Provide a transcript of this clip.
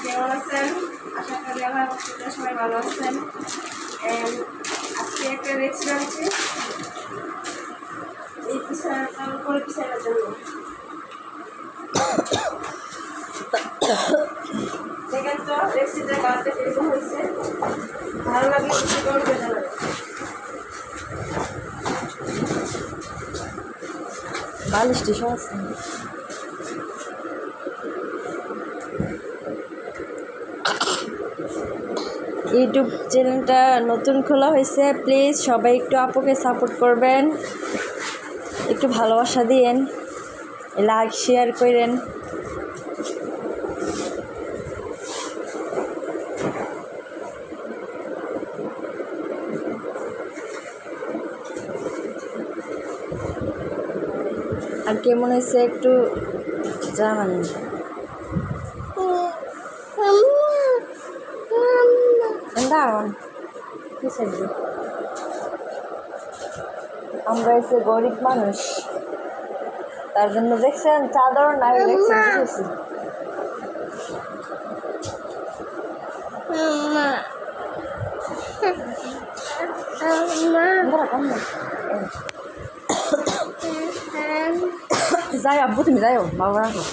কেমন আছেন? আশা করি আমার সবাই ভালো আছেন। আজকে একটা রেসিপি আনছি এই পিঠাটা করে পিঠার জন্য। দেখেন তো রেসিপিটা কাটতে এরকম হয়েছে, ভালো লাগে কিছু করবে জানাবেন। বালিশটি আছে। ইউটিউব চ্যানেলটা নতুন খোলা হয়েছে, প্লিজ সবাই একটু আপুকে সাপোর্ট করবেন, একটু ভালোবাসা দিয়েন, লাইক শেয়ার করেন। আর কেমন হয়েছে একটু জানান। আমরা এসে গরিব মানুষ, তার জন্য দেখছেন চাদর নাই, দেখছেন যাই আব্বু, তুমি যাইও বাবা রাখো।